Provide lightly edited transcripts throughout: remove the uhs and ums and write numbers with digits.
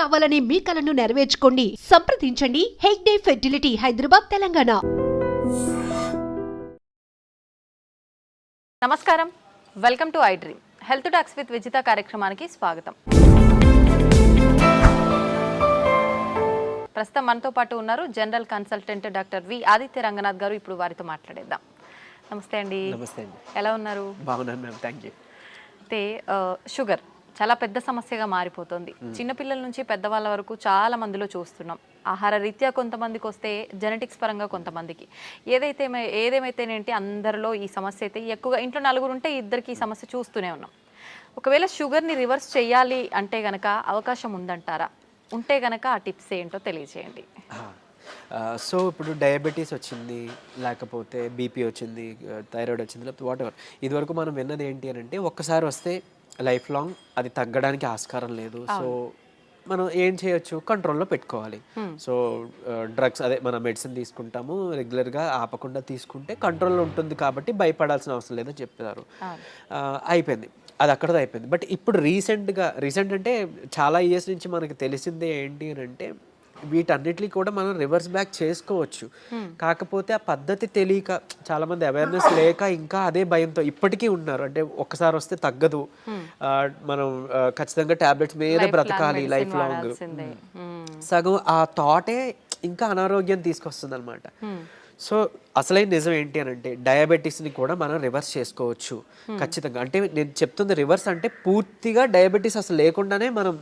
కావాలనే మీ కలను నెరవేర్చుకోండి. సంప్రదించండి హెగ్డే ఫెర్టిలిటీ, హైదరాబాద్, తెలంగాణ. నమస్కారం, welcome to I dream. Health talks with Vijitha కార్యక్రమానికి స్వాగతం. ప్రస్తుతం మనతో పాటు ఉన్నారు general consultant doctor V Aditya Ranganath గారు. ఇప్పుడు వారితో మాట్లాడేద్దాం. నమస్తే అండి. నమస్తే అండి. ఎలా ఉన్నారు? బాగున్నాను మ్యామ్, థ్యాంక్ యూ. అయితే షుగర్ చాలా పెద్ద సమస్యగా మారిపోతుంది. చిన్నపిల్లల నుంచి పెద్దవాళ్ళ వరకు చాలా మందిలో చూస్తున్నాం. ఆహార రీత్యా కొంతమందికి వస్తే, జెనెటిక్స్ పరంగా కొంతమందికి, ఏదేమైతేనేంటి అందరిలో ఈ సమస్య అయితే ఎక్కువగా. ఇంట్లో నలుగురు ఉంటే ఇద్దరికి ఈ సమస్య చూస్తూనే ఉన్నాం. ఒకవేళ షుగర్ని రివర్స్ చేయాలి అంటే గనక అవకాశం ఉందంటారా? ఉంటే గనక ఆ టిప్స్ ఏంటో తెలియజేయండి. సో ఇప్పుడు డయాబెటీస్ వచ్చింది, లేకపోతే బీపీ వచ్చింది, థైరాయిడ్ వచ్చింది, లేకపోతే వాట్ ఎవర్, ఇదివరకు మనం విన్నది ఏంటి అని అంటే ఒక్కసారి వస్తే లైఫ్ లాంగ్ అది తగ్గడానికి ఆస్కారం లేదు. సో మనం ఏం చేయొచ్చు, కంట్రోల్లో పెట్టుకోవాలి. సో డ్రగ్స్, అదే మన మెడిసిన్ తీసుకుంటాము రెగ్యులర్గా, ఆపకుండా తీసుకుంటే కంట్రోల్లో ఉంటుంది కాబట్టి భయపడాల్సిన అవసరం లేదని చెప్తారు. అయిపోయింది, అది అక్కడతో అయిపోయింది. బట్ ఇప్పుడు రీసెంట్ అంటే చాలా ఇయర్స్ నుంచి మనకి తెలిసిందే ఏంటి అని అంటే వీటన్నిటిని కూడా మనం రివర్స్ బ్యాక్ చేసుకోవచ్చు. కాకపోతే ఆ పద్ధతి తెలియక, చాలామంది అవేర్నెస్ లేక ఇంకా అదే భయంతో ఇప్పటికీ ఉన్నారు. అంటే ఒక్కసారి వస్తే తగ్గదు, మనం ఖచ్చితంగా టాబ్లెట్స్ మీద బ్రతకాలి లైఫ్ లాంగ్. సగం ఆ థాటే ఇంకా అనారోగ్యం తీసుకొస్తుంది అనమాట. సో అసలైన నిజం ఏంటి అని అంటే డయాబెటీస్ని కూడా మనం రివర్స్ చేసుకోవచ్చు ఖచ్చితంగా. అంటే నేను చెప్తుంది రివర్స్ అంటే పూర్తిగా డయాబెటీస్ అసలు లేకుండానే మనం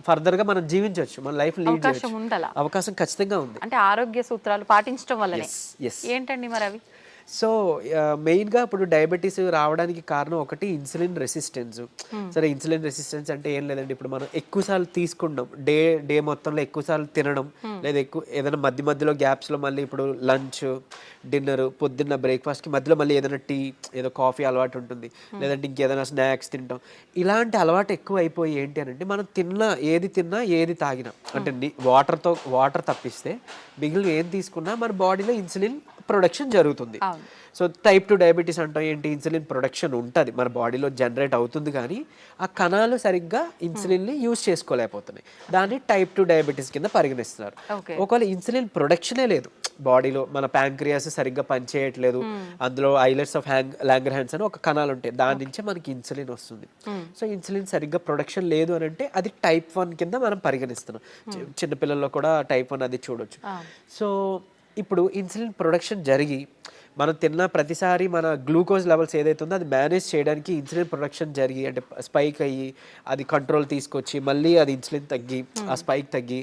ఫర్దర్గా మనం జీవించవచ్చు, మన లైఫ్ లీడ్ చేయొచ్చు. అవకాశం ఖచ్చితంగా ఉంది. అంటే ఆరోగ్య సూత్రాలు పాటించడం వల్లనే. ఏంటండి మరి అవి? సో మెయిన్గా ఇప్పుడు డయాబెటీస్ రావడానికి కారణం ఒకటి ఇన్సులిన్ రెసిస్టెన్స్. సరే, ఇన్సులిన్ రెసిస్టెన్స్ అంటే ఏం లేదండి, ఇప్పుడు మనం ఎక్కువసార్లు తీసుకుంటాం, డే మొత్తంలో ఎక్కువసార్లు తినడం, లేదా ఏదైనా మధ్యలో గ్యాప్స్లో మళ్ళీ ఇప్పుడు లంచ్, డిన్నర్, పొద్దున్న బ్రేక్ఫాస్ట్కి మధ్యలో మళ్ళీ ఏదైనా టీ, ఏదో కాఫీ అలవాటు ఉంటుంది, లేదంటే ఇంకేదైనా స్నాక్స్ తింటాం. ఇలాంటి అలవాటు ఎక్కువ అయిపోయి ఏంటి అని అంటే మనం ఏది తిన్నా ఏది తాగినా, అంటే వాటర్ తప్పిస్తే మిగిలిన ఏం తీసుకున్నా మన బాడీలో ఇన్సులిన్ ప్రొడక్షన్ జరుగుతుంది. సో టైప్ 2 డయాబెటీస్ అంటాం ఏంటి, ఇన్సులిన్ ప్రొడక్షన్ ఉంటుంది మన బాడీలో, జనరేట్ అవుతుంది, కానీ ఆ కణాలు సరిగ్గా ఇన్సులిన్ని యూజ్ చేసుకోలేకపోతున్నాయి. దాన్ని టైప్ 2 డయాబెటీస్ కింద పరిగణిస్తున్నారు. ఒకవేళ ఇన్సులిన్ ప్రొడక్షనే లేదు బాడీలో, మన ప్యాంక్రియాస్ సరిగ్గా పనిచేయట్లేదు, అందులో ఐలెట్స్ ఆఫ్ లాంగర్హాన్స్ అని ఒక కణాలు ఉంటాయి, దాని నుంచే మనకి ఇన్సులిన్ వస్తుంది. సో ఇన్సులిన్ సరిగ్గా ప్రొడక్షన్ లేదు అని అంటే అది టైప్ 1 కింద మనం పరిగణిస్తున్నాం. చిన్నపిల్లల్లో కూడా టైప్ 1 అది చూడొచ్చు. సో ఇప్పుడు ఇన్సులిన్ ప్రొడక్షన్ జరిగి మనం తిన్న ప్రతిసారి మన గ్లూకోజ్ లెవెల్స్ ఏదైతే ఉందో అది మేనేజ్ చేయడానికి ఇన్సులిన్ ప్రొడక్షన్ జరిగి, అంటే స్పైక్ అయ్యి అది కంట్రోల్ తీసుకొచ్చి మళ్ళీ అది ఇన్సులిన్ తగ్గి ఆ స్పైక్ తగ్గి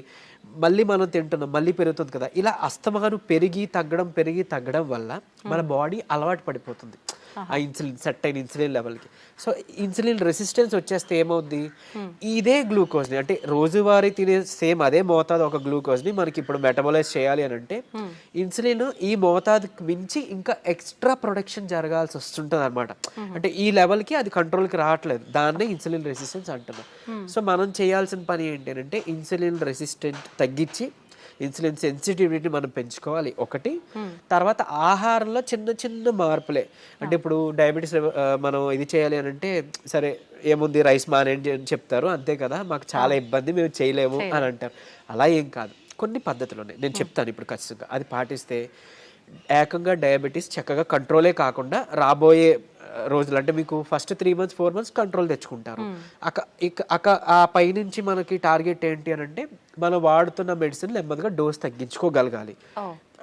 మళ్ళీ మనం తింటున్నాం, మళ్ళీ పెరుగుతుంది కదా. ఇలా అస్తమాను పెరిగి తగ్గడం వల్ల మన బాడీ అలవాటు పడిపోతుంది ఆ ఇన్సులిన్, సెట్ అయిన ఇన్సులిన్ లెవెల్కి. సో ఇన్సులిన్ రెసిస్టెన్స్ వచ్చేస్తే ఏమవుద్ది, ఇదే గ్లూకోజ్ని, అంటే రోజువారీ తినే సేమ్ అదే మోతాదు ఒక గ్లూకోజ్ని మనకి ఇప్పుడు మెటబలైజ్ చేయాలి అని అంటే ఇన్సులిన్ ఈ మోతాదుకి మించి ఇంకా ఎక్స్ట్రా ప్రొడక్షన్ జరగాల్సి వస్తుంటుంది అనమాట. అంటే ఈ లెవెల్కి అది కంట్రోల్కి రావట్లేదు, దాన్నే ఇన్సులిన్ రెసిస్టెన్స్ అంటున్నాం. సో మనం చేయాల్సిన పని ఏంటి అంటే ఇన్సులిన్ రెసిస్టెంట్ తగ్గించి ఇన్సులిన్ సెన్సిటివిటీ మనం పెంచుకోవాలి ఒకటి. తర్వాత ఆహారంలో చిన్న మార్పులే, అంటే ఇప్పుడు డయాబెటీస్ మనం ఇది చేయాలి అని అంటే సరే ఏముంది రైస్ మానేయండి అని చెప్తారు, అంతే కదా, మాకు చాలా ఇబ్బంది, మేము చేయలేము అని అంటారు. అలా ఏం కాదు, కొన్ని పద్ధతులు ఉన్నాయి, నేను చెప్తాను ఇప్పుడు ఖచ్చితంగా. అది పాటిస్తే ఏకంగా డయాబెటీస్ చక్కగా కంట్రోలే కాకుండా రాబోయే రోజులు, అంటే మీకు ఫస్ట్ 3 months 4 months కంట్రోల్ తెచ్చుకుంటారు. ఆ పైనుంచి మనకి టార్గెట్ ఏంటి అని అంటే మనం వాడుతున్న మెడిసిన్ నెమ్మదిగా డోస్ తగ్గించుకోగలగాలి.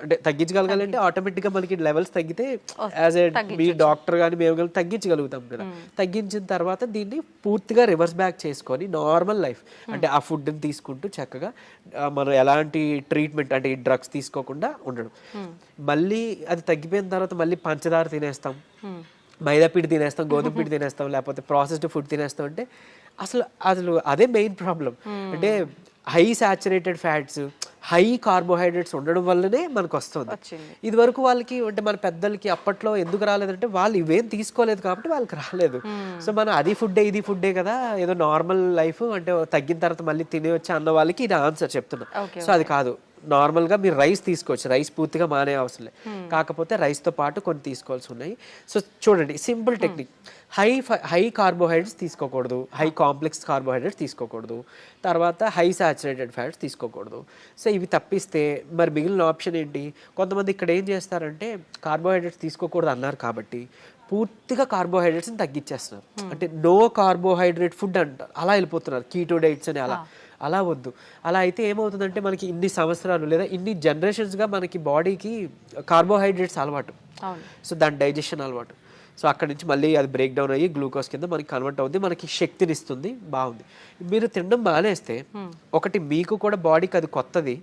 అంటే తగ్గించగలగాలి అంటే ఆటోమేటిక్గా మనకి లెవెల్స్ తగ్గితే యాజ్ ఏ మీ డాక్టర్ కానీ మేము కానీ తగ్గించగలుగుతాం కదా. తగ్గించిన తర్వాత దీన్ని పూర్తిగా రివర్స్ బ్యాక్ చేసుకొని నార్మల్ లైఫ్, అంటే ఆ ఫుడ్ని తీసుకుంటూ చక్కగా మనం ఎలాంటి ట్రీట్మెంట్, అంటే ఈ డ్రగ్స్ తీసుకోకుండా ఉండడం. మళ్ళీ అది తగ్గిపోయిన తర్వాత మళ్ళీ పంచదార తినేస్తాం, మైదా పిండి తినేస్తాం, గోధుమ పిండి తినేస్తాం, లేకపోతే ప్రాసెస్డ్ ఫుడ్ తినేస్తాం. అంటే అసలు అదే మెయిన్ ప్రాబ్లం. అంటే high saturated fats, high carbohydrates ఉండడం వల్లనే మనకు వస్తుంది. ఇది వరకు వాళ్ళకి, అంటే మన పెద్దలకి అప్పట్లో ఎందుకు రాలేదంటే వాళ్ళు ఇవేం తీసుకోలేదు కాబట్టి వాళ్ళకి రాలేదు. సో మనం అది ఫుడ్డే ఇది ఫుడ్డే కదా, ఏదో నార్మల్ లైఫ్, అంటే తగ్గిన తర్వాత మళ్ళీ తినేయొచ్చా అన్న వాళ్ళకి ఇది ఆన్సర్ చెప్తున్నా. సో అది కాదు, నార్మల్గా మీరు రైస్ తీసుకోవచ్చు, రైస్ పూర్తిగా మానే అవసరం లేదు, కాకపోతే రైస్తో పాటు కొన్ని తీసుకోవాల్సి ఉన్నాయి. సో చూడండి సింపుల్ టెక్నిక్, హై కార్బోహైడ్రేట్స్ తీసుకోకూడదు, హై కాంప్లెక్స్ కార్బోహైడ్రేట్స్ తీసుకోకూడదు, తర్వాత హై సాచురేటెడ్ ఫ్యాట్స్ తీసుకోకూడదు. సో ఇవి తప్పిస్తే మరి మిగిలిన ఆప్షన్ ఏంటి? కొంతమంది ఇక్కడ ఏం చేస్తారంటే కార్బోహైడ్రేట్స్ తీసుకోకూడదు అన్నారు కాబట్టి పూర్తిగా కార్బోహైడ్రేట్స్ని తగ్గించేస్తున్నారు, అంటే నో కార్బోహైడ్రేట్ ఫుడ్ అంటారు, అలా వెళ్ళిపోతున్నారు, కీటో డైట్స్ అని. అలా వద్దు. అలా అయితే ఏమవుతుందంటే మనకి ఇన్ని సంవత్సరాలు లేదా ఇన్ని జనరేషన్స్గా మనకి బాడీకి కార్బోహైడ్రేట్స్ అలవాటు, సో దాని డైజెషన్ అలవాటు. సో అక్కడి నుంచి మళ్ళీ అది బ్రేక్ డౌన్ అయ్యి గ్లూకోజ్ కింద మనకి కన్వర్ట్ అవుతుంది, మనకి శక్తిని ఇస్తుంది, బాగుంది. మీరు తినడం మానేస్తే ఒకటి మీకు కూడా బాడీకి అది కొత్తది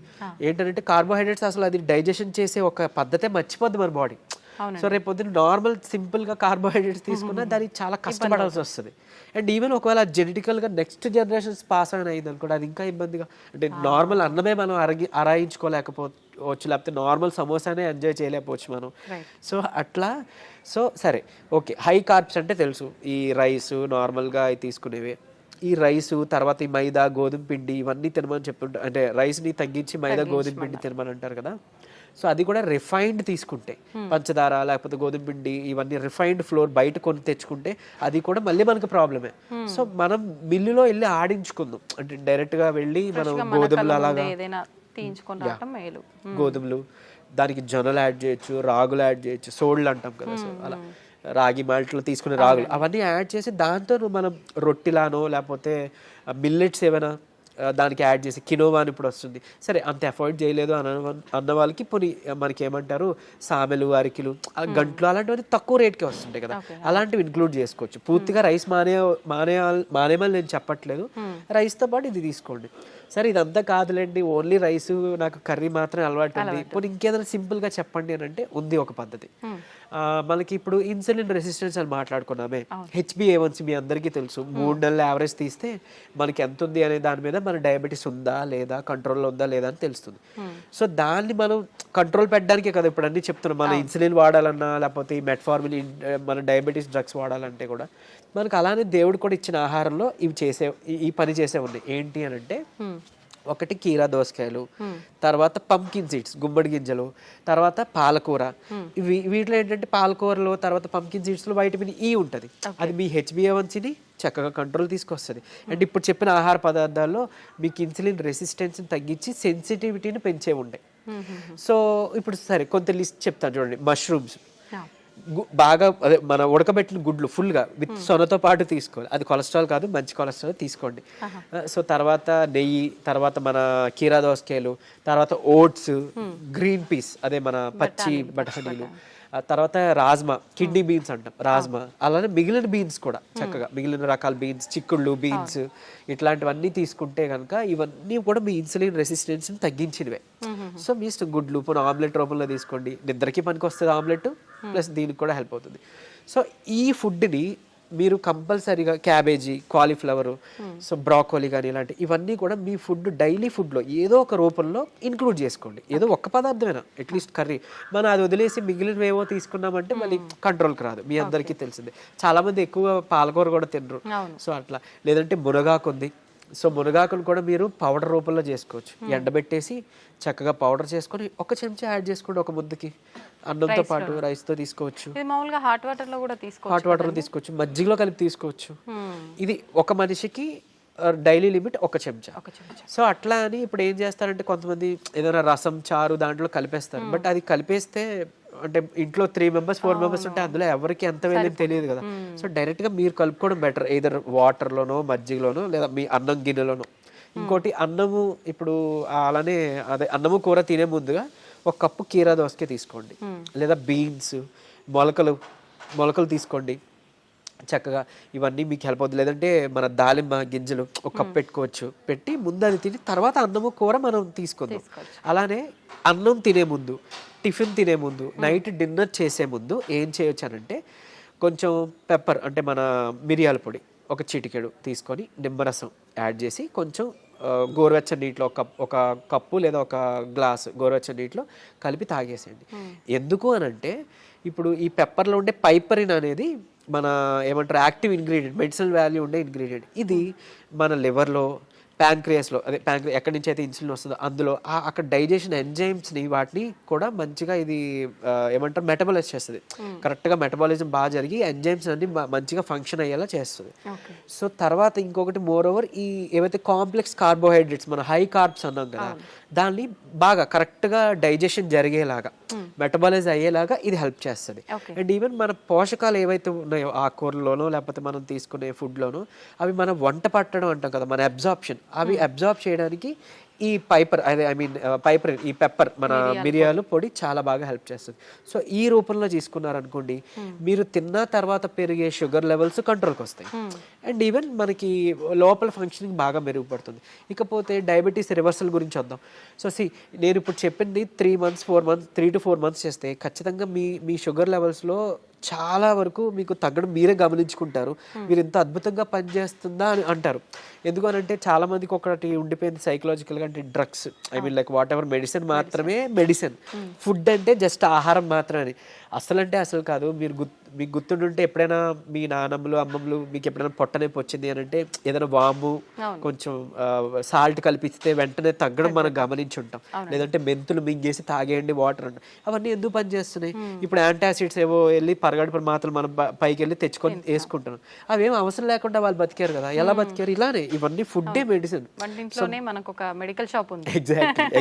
ఏంటంటే కార్బోహైడ్రేట్స్ అసలు అది డైజెషన్ చేసే ఒక పద్ధతే మర్చిపోద్ది మన బాడీ. సో రేపు పొద్దున్న నార్మల్ సింపుల్గా కార్బోహైడ్రేట్స్ తీసుకున్నా దానికి చాలా కష్టపడాల్సి వస్తుంది. అండ్ ఈవెన్ ఒకవేళ జెనెటికల్గా నెక్స్ట్ జనరేషన్స్ పాస్ ఆన్ అయింది అనుకోండి, అది ఇంకా ఇబ్బందిగా, అంటే నార్మల్ అన్నమే మనం అరాయించుకోలేకపోవచ్చు, లేకపోతే నార్మల్ సమోసానే ఎంజాయ్ చేయలేకపోవచ్చు మనం. సో అట్లా. సో సరే ఓకే, హై కార్బ్స్ అంటే తెలుసు, ఈ రైస్ నార్మల్గా అవి తీసుకునేవి, ఈ రైసు తర్వాత ఈ మైదా గోధుమ పిండి ఇవన్నీ తినమని చెప్తుంటారు, అంటే రైస్ని తగ్గించి మైదా గోధుమ పిండి తినమని అంటారు కదా. సో అది కూడా రిఫైన్డ్ తీసుకుంటే, పంచదార లేకపోతే గోధుమ పిండి ఇవన్నీ రిఫైన్డ్ ఫ్లోర్ బయట కొని తెచ్చుకుంటే అది కూడా మళ్ళీ మనకు ప్రాబ్లమే. సో మనం మిల్లులో వెళ్ళి ఆడించుకుందాం, అంటే డైరెక్ట్గా వెళ్ళి మనం గోధుమలు అలాగా గోధుమలు, దానికి జొన్నలు యాడ్ చేయొచ్చు, రాగులు యాడ్ చేయొచ్చు, సోళ్ళు అంటాం కదా, సో అలా రాగి మాల్ట్లో తీసుకునే రాగులు అవన్నీ యాడ్ చేసి దాంతో మనం రొట్టిలానో లేకపోతే మిల్లెట్స్ ఏమైనా దానికి యాడ్ చేసి, కినోవా అని ఇప్పుడు వస్తుంది, సరే అంత అఫోర్డ్ చేయలేదు అన్న వాళ్ళకి పోనీ మనకి ఏమంటారు సామెలు, అరికిలు, గంట్లు అలాంటివన్నీ తక్కువ రేట్కే వస్తుంటాయి కదా, అలాంటివి ఇంక్లూడ్ చేసుకోవచ్చు. పూర్తిగా రైస్ మానేమని నేను చెప్పట్లేదు, రైస్తో పాటు ఇది తీసుకోండి. సరే ఇదంతా కాదులేండి, ఓన్లీ రైస్ నాకు కర్రీ మాత్రమే అలవాటు ఉంది, ఇప్పుడు ఇంకేదైనా సింపుల్గా చెప్పండి అని అంటే ఉంది ఒక పద్ధతి. మనకి ఇప్పుడు ఇన్సులిన్ రెసిస్టెన్స్ అని మాట్లాడుకున్నామే, HbA1c మీ అందరికీ తెలుసు, 3 నెలల యావరేజ్ తీస్తే మనకి ఎంత ఉంది అనే దాని మీద మన డయాబెటీస్ ఉందా లేదా, కంట్రోల్లో ఉందా లేదా అని తెలుస్తుంది. సో దాన్ని మనం కంట్రోల్ పెట్టడానికే కదా ఇప్పుడు అన్నీ చెప్తున్నాం, మన ఇన్సులిన్ వాడాలన్నా లేకపోతే ఈ మెట్ఫార్మిన్ మన డయాబెటీస్ డ్రగ్స్ వాడాలంటే కూడా మనకు అలానే దేవుడు కూడా ఇచ్చిన ఆహారంలో ఈ పని చేసే ఉన్నాయి. ఏంటి అని అంటే ఒకటి కీరా దోసకాయలు, తర్వాత పంకిన్ సీడ్స్ గుమ్మడి గింజలు, తర్వాత పాలకూర. వీటిలో ఏంటంటే పాలకూరలో తర్వాత పంకిన్ సీడ్స్లో వైటమిన్ ఈ ఉంటుంది, అది మీ HbA1cని చక్కగా కంట్రోల్ తీసుకొస్తుంది. అండ్ ఇప్పుడు చెప్పిన ఆహార పదార్థాల్లో మీకు ఇన్సులిన్ రెసిస్టెన్స్ని తగ్గించి సెన్సిటివిటీని పెంచే ఉండే. సో ఇప్పుడు సరే కొంత లిస్ట్ చెప్తాను చూడండి. మష్రూమ్స్ బాగా అదే మన ఉడకబెట్టిన గుడ్లు ఫుల్గా విత్ సొనతో పాటు తీసుకోవాలి, అది కొలెస్ట్రాల్ కాదు, మంచి కొలెస్ట్రాల్ తీసుకోండి. సో తర్వాత నెయ్యి, తర్వాత మన కీరా దోసకాయలు, తర్వాత ఓట్స్, గ్రీన్ పీస్ అదే మన పచ్చి బఠానీలు, తర్వాత రాజ్మా, కిడ్నీ బీన్స్ అంటాం రాజ్మా, అలానే మిగిలిన బీన్స్ కూడా చక్కగా మిగిలిన రకాల బీన్స్, చిక్కుళ్ళు బీన్స్ ఇట్లాంటివన్నీ తీసుకుంటే కనుక ఇవన్నీ కూడా మీ ఇన్సులిన్ రెసిస్టెన్స్ని తగ్గించినవే. సో మీ ఇష్టం, గుడ్లు పోనీ ఆమ్లెట్ రూపంలో తీసుకోండి, నిద్రకి పనికి వస్తుంది ఆమ్లెట్, ప్లస్ దీనికి కూడా హెల్ప్ అవుతుంది. సో ఈ ఫుడ్ని మీరు కంపల్సరీగా క్యాబేజీ, కాలీఫ్లవర్, సో బ్రాకోలీ కానీ ఇలాంటి ఇవన్నీ కూడా మీ ఫుడ్ డైలీ ఫుడ్లో ఏదో ఒక రూపంలో ఇంక్లూడ్ చేసుకోండి. ఏదో ఒక్క పదార్థమైనా అట్లీస్ట్ కర్రీ, మనం అది వదిలేసి మిగిలినవి ఏవో తీసుకున్నామంటే మళ్ళీ కంట్రోల్కి రాదు, మీ అందరికీ తెలిసిందే. చాలామంది ఎక్కువ పాలకూర కూడా తినరు, సో అట్లా. లేదంటే మునగాకు ఉంది, సో మునగాకును కూడా మీరు పౌడర్ రూపంలో చేసుకోవచ్చు, ఎండబెట్టేసి చక్కగా పౌడర్ చేసుకొని ఒక చెంచా యాడ్ చేసుకోండి ఒక ముద్దకి, అన్నంతో పాటు రైస్తో తీసుకోవచ్చు, హాట్ వాటర్లో కూడా తీసుకోవచ్చు, మజ్జిగలో కలిపి తీసుకోవచ్చు. ఇది ఒక మనిషికి డైలీ లిమిట్ ఒక చెంచా. సో అట్లా అని ఇప్పుడు ఏం చేస్తారంటే కొంతమంది ఏదైనా రసం, చారు దాంట్లో కలిపేస్తారు, బట్ అది కలిపేస్తే అంటే ఇంట్లో 3 members 4 members ఉంటే అందులో ఎవరికి ఎంత వెళ్ళేది తెలియదు కదా. సో డైరెక్ట్గా మీరు కలుపుకోవడం బెటర్, ఏదర్ వాటర్లోనో మజ్జిగలోనో లేదా మీ అన్నం గిన్నెలోనో. ఇంకోటి అన్నము, ఇప్పుడు అలానే అదే అన్నము కూర తినే ముందుగా 1 కప్పు కీరా దోసకాయ తీసుకోండి, లేదా బీన్స్, మొలకలు తీసుకోండి చక్కగా, ఇవన్నీ మీకు హెల్ప్ అవుతుంది. లేదంటే మన దాలింబ గింజలు 1 కప్ పెట్టుకోవచ్చు, పెట్టి ముందు అది తిని తర్వాత అన్నము కూర మనం తీసుకుందాం. అలానే అన్నం తినే ముందు, టిఫిన్ తినే ముందు, నైట్ డిన్నర్ చేసే ముందు ఏం చేయొచ్చు అనంటే కొంచెం పెప్పర్ అంటే మన మిరియాల పొడి 1 చిటికెడు తీసుకొని నిమ్మరసం యాడ్ చేసి కొంచెం గోరువెచ్చని నీటిలో ఒక కప్పు లేదా 1 గ్లాసు గోరువెచ్చని నీటిలో కలిపి తాగేసేయండి. ఎందుకు అనంటే ఇప్పుడు ఈ పెప్పర్లో ఉండే పైపరిన్ అనేది మన ఏమంటారు యాక్టివ్ ఇంగ్రీడియంట్, మెడిసినల్ వాల్యూ ఉండే ఇంగ్రీడియంట్. ఇది మన లివర్లో ప్యాంక్రియాస్లో అదే ఎక్కడి నుంచి అయితే ఇన్సులిన్ వస్తుందో అందులో అక్కడ డైజెషన్ ఎంజైమ్స్ని వాటిని కూడా మంచిగా ఇది ఏమంటారు మెటబాలైజ్ చేస్తుంది. కరెక్ట్గా మెటబాలిజం బాగా జరిగి ఎంజైమ్స్ అన్ని మంచిగా ఫంక్షన్ అయ్యేలా చేస్తుంది. సో తర్వాత ఇంకొకటి మోర్ ఓవర్ ఈ ఏవైతే కాంప్లెక్స్ కార్బోహైడ్రేట్స్ మన హై కార్బ్స్ అన్నాం కదా దాన్ని బాగా కరెక్ట్గా డైజెషన్ జరిగేలాగా మెటబాలైజ్ అయ్యేలాగా ఇది హెల్ప్ చేస్తుంది. అండ్ ఈవెన్ మన పోషకాలు ఏవైతే ఉన్నాయో ఆకుకూరలోనో లేకపోతే మనం తీసుకునే ఫుడ్లోనో అవి మన వంట పట్టడం అంటాం కదా మన అబ్జార్ప్షన్ అవి అబ్జార్బ్ చేయడానికి ఈ ఈ పెప్పర్ మన మిరియాలు పొడి చాలా బాగా హెల్ప్ చేస్తుంది. సో ఈ రూపంలో తీసుకున్నారనుకోండి మీరు తిన్న తర్వాత పెరిగే షుగర్ లెవెల్స్ కంట్రోల్కి వస్తాయి. అండ్ ఈవెన్ మనకి లోపల ఫంక్షనింగ్ బాగా మెరుగుపడుతుంది. ఇకపోతే డయాబెటీస్ రివర్సల్ గురించి వద్దాం. సో నేను ఇప్పుడు చెప్పింది 3 to 4 months చేస్తే ఖచ్చితంగా మీ షుగర్ లెవెల్స్లో చాలా వరకు మీకు తగ్గడం మీరే గమనించుకుంటారు. మీరు ఇంత అద్భుతంగా పనిచేస్తుందా అని అంటారు. ఎందుకనంటే చాలా మందికి ఒకటి ఉండిపోయింది సైకలాజికల్గా, అంటే drugs like what ever medicine మాత్రమే మెడిసిన్, ఫుడ్ అంటే జస్ట్ ఆహారం మాత్రమే. అసలు కాదు. మీకు గుర్తుంటుంటే ఎప్పుడైనా మీ నాన్నమ్మలు అమ్మమ్మలు మీకు ఎప్పుడైనా పొట్టనొప్పి వచ్చింది అని అంటే ఏదైనా వాము కొంచెం సాల్ట్ కలిపిస్తే వెంటనే తగ్గడం మనం గమనించి ఉంటాం. లేదంటే మెంతులు మింగేసి తాగేయండి వాటర్ అంటాం. అవన్నీ ఎందుకు పనిచేస్తున్నాయి? ఇప్పుడు యాంటాసిడ్స్ ఏవో వెళ్ళి పరగడుపుల మాత్రలు మనం పైకి వెళ్ళి తెచ్చుకొని వేసుకుంటున్నాం. అవేం అవసరం లేకుండా వాళ్ళు బతికారు కదా. ఎలా బతికారు? ఇలానే. ఇవన్నీ ఫుడ్డే మెడిసిన్. మనకు ఒక మెడికల్ షాప్ ఉంది.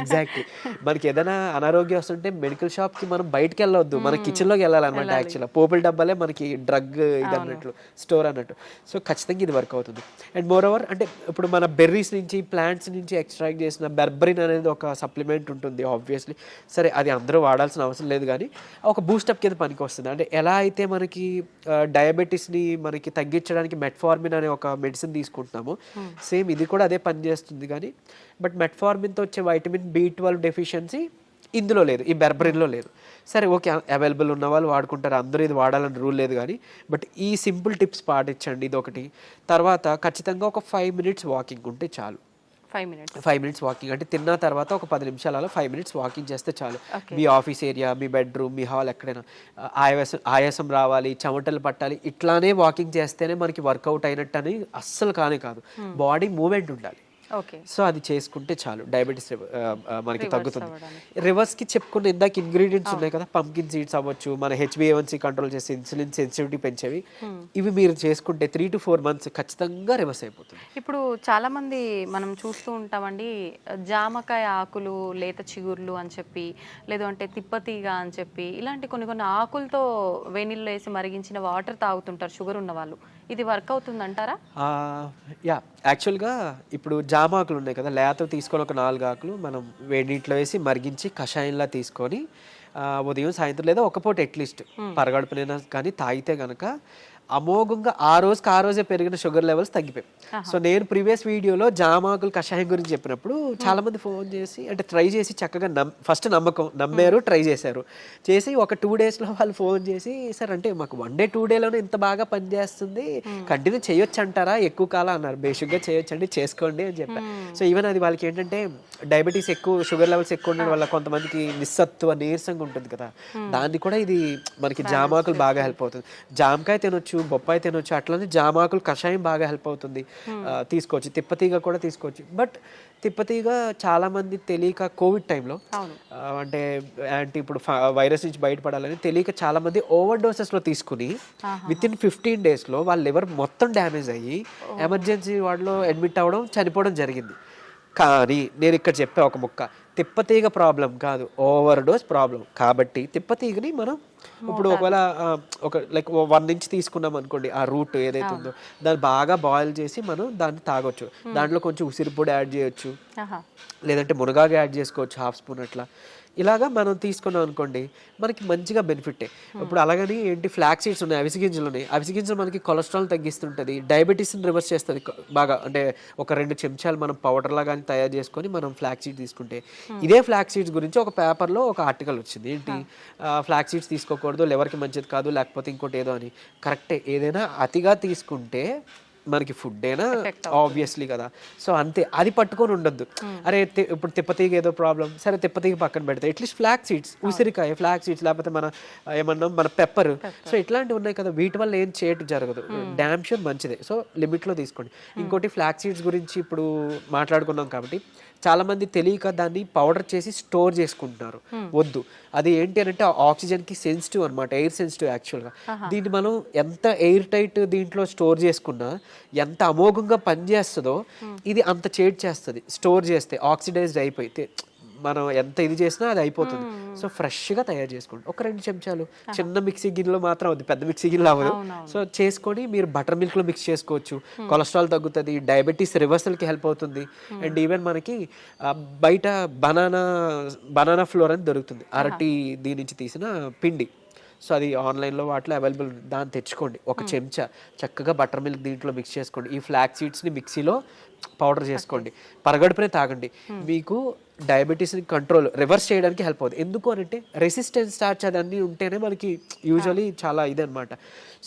ఎగ్జాక్ట్లీ. మనకి ఏదైనా అనారోగ్యం వస్తుంటే మెడికల్ షాప్ కి మనం బయటకు వెళ్ళవద్దు, మన కిచెన్ లోకి వెళ్ళాలన్నమాట. యాక్చువల్గా పోపుల డబ్బాలే మనకి డ్రగ్ ఇది అన్నట్లు, స్టోర్ అన్నట్టు. సో ఖచ్చితంగా ఇది వర్క్ అవుతుంది. అండ్ మోర్ ఓవర్ అంటే ఇప్పుడు మన బెర్రీస్ నుంచి ప్లాంట్స్ నుంచి ఎక్స్ట్రాక్ట్ చేసిన బెర్బరిన్ అనేది ఒక సప్లిమెంట్ ఉంటుంది ఆబ్వియస్లీ. సరే అది అందరూ వాడాల్సిన అవసరం లేదు కానీ ఒక బూస్టప్ కింద పనికి వస్తుంది. అంటే ఎలా అయితే మనకి డయాబెటీస్ని మనకి తగ్గించడానికి మెట్ఫార్మిన్ అనే ఒక మెడిసిన్ తీసుకుంటున్నాము, సేమ్ ఇది కూడా అదే పని చేస్తుంది. కానీ బట్ మెట్ఫార్మిన్తో వచ్చే వైటమిన్ B12 డెఫిషియన్సీ ఇందులో లేదు, ఈ బెర్బరిన్లో లేదు. సరే ఓకే, అవైలబుల్ ఉన్న వాళ్ళు వాడుకుంటారు, అందరూ ఇది వాడాలని రూల్ లేదు. కానీ బట్ ఈ సింపుల్ టిప్స్ పాటించండి, ఇది ఒకటి. తర్వాత ఖచ్చితంగా ఒక 5 minutes వాకింగ్ ఉంటే చాలు. 5 minutes వాకింగ్ అంటే తిన్న తర్వాత ఒక 10 నిమిషాలలో 5 minutes వాకింగ్ చేస్తే చాలు. మీ ఆఫీస్ ఏరియా, మీ బెడ్రూమ్, మీ హాల్ ఎక్కడైనా ఆయాసం రావాలి, చెమటలు పట్టాలి, ఇట్లానే వాకింగ్ చేస్తేనే మనకి వర్కౌట్ అయినట్టు అని అస్సలు కాదు. బాడీ మూమెంట్ ఉండాలి. సో అది చేసుకుంటే చాలు, డయాబెటీస్ మనకి తగ్గుతుంది. రివర్స్కి చెప్పుకున్న ఇందాక ఇంగ్రీడియంట్స్ ఉన్నాయి కదా, పంకిన్ సీడ్స్ అవ్వచ్చు, మన HbA1c కంట్రోల్ చేసి ఇన్సులిన్ సెన్సిటివిటీ పెంచేవి, ఇవి మీరు చేసుకుంటే 3 to 4 months ఖచ్చితంగా రివర్స్ అయిపోతుంది. ఇప్పుడు చాలా మంది మనం చూస్తూ ఉంటామండి, జామకాయ ఆకులు, లేత చిగుర్లు అని చెప్పి, లేదు అంటే తిప్పతీగ అని చెప్పి, ఇలాంటి కొన్ని ఆకులతో వేణిల్లో వేసి మరిగించిన వాటర్ తాగుతుంటారు షుగర్ ఉన్న వాళ్ళు. ఇది వర్క్ అవుతుంది అంటారా? యాక్చువల్గా ఇప్పుడు జామాకులు ఉన్నాయి కదా, లేత తీసుకొని ఒక 4 ఆకులు మనం వేడి నీటిలో వేసి మరిగించి కషాయంలా తీసుకొని ఉదయం సాయంత్రం లేదా ఒక పూట అట్లీస్ట్ పరగడుపునైనా కానీ తాగితే కనుక అమోఘంగా ఆ రోజే పెరిగిన షుగర్ లెవెల్స్ తగ్గిపోయాయి. సో నేను ప్రీవియస్ వీడియోలో జామాకులు కషాయం గురించి చెప్పినప్పుడు చాలా మంది ఫోన్ చేసి అంటే ట్రై చేసి చక్కగా ఫస్ట్ నమ్మారు, ట్రై చేసి ఒక 2 daysలో వాళ్ళు ఫోన్ చేసి సార్ అంటే మాకు 1 day 2 dayలోనే ఇంత బాగా పనిచేస్తుంది, కంటిన్యూ చేయొచ్చు అంటారా, ఎక్కువ కాలం అన్నారు. బేసిక్గా చేయొచ్చండి, చేసుకోండి అని చెప్పారు. సో ఈవెన్ అది వాళ్ళకి ఏంటంటే డయాబెటీస్ ఎక్కువ, షుగర్ లెవెల్స్ ఎక్కువ ఉండడం వల్ల కొంతమందికి నిస్సత్తువ నీరసంగా ఉంటుంది కదా, దాన్ని కూడా ఇది మనకి జామాకులు బాగా హెల్ప్ అవుతుంది. జామకాయ తినొచ్చు, బొప్పాయి తినొచ్చు, అట్లనే జామాకులు కషాయం బాగా హెల్ప్ అవుతుంది, తీసుకోవచ్చు. తిప్పతీగ కూడా తీసుకోవచ్చు. బట్ తిప్పతీగ చాలా మంది తెలియక కోవిడ్ టైంలో అంటే ఇప్పుడు వైరస్ నుంచి బయటపడాలని తెలియక చాలా మంది ఓవర్ డోసెస్లో తీసుకుని వితిన్ 15 daysలో వాళ్ళ లివర్ మొత్తం డ్యామేజ్ అయ్యి ఎమర్జెన్సీ వార్డులో అడ్మిట్ అవ్వడం, చనిపోవడం జరిగింది. కానీ నేను ఇక్కడ చెప్పే ఒక ముక్క, తిప్పతీగ ప్రాబ్లం కాదు, ఓవర్ డోస్ ప్రాబ్లం. కాబట్టి తిప్పతీగని మనం ఇప్పుడు ఒకవేళ ఒక లైక్ 1 inch తీసుకున్నాం అనుకోండి, ఆ రూట్ ఏదైతే ఉందో దాన్ని బాగా బాయిల్ చేసి మనం దాన్ని తాగొచ్చు. దాంట్లో కొంచెం ఉసిరిపొడి యాడ్ చేయొచ్చు, లేదంటే మునగాకు యాడ్ చేసుకోవచ్చు 1/2 spoon అట్లా. ఇలాగా మనం తీసుకున్నాం అనుకోండి మనకి మంచిగా బెనిఫిటే. ఇప్పుడు అలాగని ఏంటి ఫ్లాక్స్ సీడ్స్ ఉన్నాయి, అవిసె గింజలు ఉన్నాయి. అవిసె గింజలు మనకి కొలెస్ట్రాల్ తగ్గిస్తుంటుంది, డయాబెటీస్ని రివర్స్ చేస్తుంది బాగా. అంటే ఒక 2 చెంచాలు మనం పౌడర్లా కానీ తయారు చేసుకొని మనం ఫ్లాక్స్ సీడ్స్ తీసుకుంటే, ఇదే ఫ్లాక్స్ సీడ్స్ గురించి ఒక పేపర్లో ఒక ఆర్టికల్ వచ్చింది. ఏంటి ఫ్లాక్స్ సీడ్స్ తీసుకోకూడదు, లివర్కి మంచిది కాదు, లేకపోతే ఇంకోటి ఏదో అని. కరెక్టే, ఏదైనా అతిగా తీసుకుంటే మనకి ఫుడ్ అయినా ఆబ్వియస్లీ కదా. సో అంతే, అది పట్టుకొని ఉండొద్దు. అరే ఇప్పుడు తిప్పతీగ ఏదో ప్రాబ్లం, సరే తిప్పతీగ పక్కన పెడితే అట్లీస్ట్ ఫ్లాక్ సీడ్స్, ఉసిరికాయ ఫ్లాక్ సీడ్స్, లేకపోతే మన ఏమన్నా మన పెప్పర్, సో ఇట్లాంటివి ఉన్నాయి కదా, వీటి వల్ల ఏం చేయటం జరగదు. డ్యామ్ షూర్ మంచిదే. సో లిమిట్లో తీసుకోండి. ఇంకోటి ఫ్లాక్ సీడ్స్ గురించి ఇప్పుడు మాట్లాడుకున్నాం కాబట్టి చాలా మంది తెలియక దాన్ని పౌడర్ చేసి స్టోర్ చేసుకుంటున్నారు. వద్దు, అది ఏంటి అని అంటే ఆక్సిజన్కి సెన్సిటివ్ అనమాట, ఎయిర్ సెన్సిటివ్ యాక్చువల్గా. దీన్ని మనం ఎంత ఎయిర్ టైట్ దీంట్లో స్టోర్ చేసుకున్నా, ఎంత అమోఘంగా పనిచేస్తుందో ఇది అంత చేడ్ చేస్తుంది స్టోర్ చేస్తే. ఆక్సిడైజ్డ్ అయిపోయి మనం ఎంత ఇది చేసినా అది అయిపోతుంది. సో ఫ్రెష్గా తయారు చేసుకోండి. ఒక 2 చెంచాలు చిన్న మిక్సీ గిన్నెలో మాత్రం అవుతుంది, పెద్ద మిక్సీ గిన్నెలో అవ్వదు. సో చేసుకొని మీరు బటర్ మిల్క్లో మిక్స్ చేసుకోవచ్చు. కొలెస్ట్రాల్ తగ్గుతుంది, డయాబెటీస్ రివర్సల్కి హెల్ప్ అవుతుంది. అండ్ ఈవెన్ మనకి బయట బనానా ఫ్లోర్ అని దొరుకుతుంది, అరటి దీని నుంచి తీసిన పిండి. సో అది ఆన్లైన్లో వాటిలో అవైలబుల్, దాన్ని తెచ్చుకోండి. ఒక చెంచా చక్కగా బటర్ మిల్క్ దీంట్లో మిక్స్ చేసుకోండి. ఈ ఫ్లాక్ సీడ్స్ని మిక్సీలో పౌడర్ చేసుకోండి, పరగడుపునే తాగండి. మీకు డయాబెటీస్ని కంట్రోల్ రివర్స్ చేయడానికి హెల్ప్ అవుతుంది. ఎందుకు అంటే రెసిస్టెన్స్ స్టార్చ్ అదన్నీ ఉంటేనే మనకి యూజువలీ చాలా ఇదనమాట.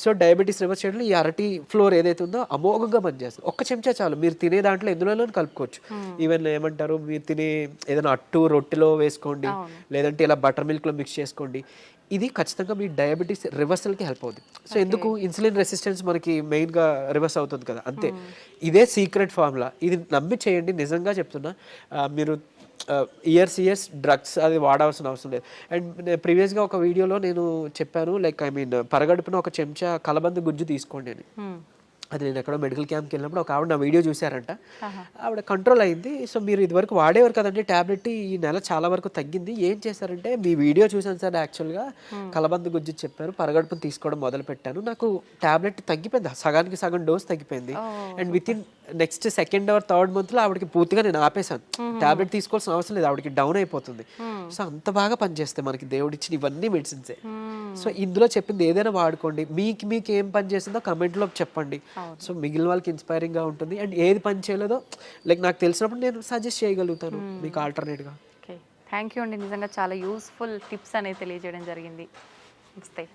సో డయాబెటీస్ రివర్స్ చేయడంలో ఈ అరటి ఫ్లోర్ ఏదైతే ఉందో అమోఘంగా పనిచేస్తుంది. ఒక్క చెంచా చాలు, మీరు తినే దాంట్లో ఎందులోనూ కలుపుకోవచ్చు. ఈవెన్ ఏమంటారు, మీరు తినే ఏదైనా అట్టు రొట్టెలో వేసుకోండి, లేదంటే ఇలా బటర్ మిల్క్లో మిక్స్ చేసుకోండి. ఇది ఖచ్చితంగా మీ డయాబెటీస్ రివర్సల్కి హెల్ప్ అవుతుంది. సో ఎందుకు, ఇన్సులిన్ రెసిస్టెన్స్ మనకి మెయిన్గా రివర్స్ అవుతుంది కదా, అంతే. ఇదే సీక్రెట్ ఫార్ములా, ఇది నమ్మి చేయండి. నిజంగా చెప్తున్నా, మీరు ఇయర్స్ డ్రగ్స్ అది వాడాల్సిన అవసరం లేదు. అండ్ ప్రీవియస్గా ఒక వీడియోలో నేను చెప్పాను, లైక్ పరగడుపున ఒక చెంచా కలబంద గుజ్జు తీసుకోండి అని. అది నేను ఎక్కడో మెడికల్ క్యాంప్కి వెళ్ళినప్పుడు ఒక ఆవిడ నా వీడియో చూశారంట, ఆవిడ కంట్రోల్ అయింది. సో మీరు ఇదివరకు వాడేవారు కదండి ట్యాబ్లెట్, ఈ నెల చాలా వరకు తగ్గింది, ఏం చేశారంటే మీ వీడియో చూసాను సార్, యాక్చువల్గా కలబంద గుజ్జు చెప్పారు, పరగడుపుని తీసుకోవడం మొదలు పెట్టాను, నాకు ట్యాబ్లెట్ తగ్గిపోయింది, సగానికి సగం డోస్ తగ్గిపోయింది. And with in next 2nd or 3rd మంత్లో ఆవిడకి పూర్తిగా నేను ఆపేశాను, ట్యాబ్లెట్ తీసుకోవాల్సిన అవసరం లేదు, ఆవిడకి డౌన్ అయిపోతుంది. సో అంత బాగా పనిచేస్తాయి మనకి దేవుడిచ్చిన ఇవన్నీ మెడిసిన్సే. సో ఇందులో చెప్పింది ఏదైనా వాడుకోండి, మీకు ఏం పని చేసిందో కమెంట్లో చెప్పండి. సో మిగిలిన వాళ్ళకి ఇన్స్పైరింగ్గా ఉంటుంది. అండ్ ఏది పని చేయలేదో లైక్ నాకు తెలిసినప్పుడు నేను సజెస్ట్ చేయగలుగుతాను మీకు ఆల్టర్నేట్గా. ఓకే, థ్యాంక్ యూ అండి, నిజంగా చాలా యూస్ఫుల్ టిప్స్ అనేది తెలియజేయడం జరిగింది. నమస్తే.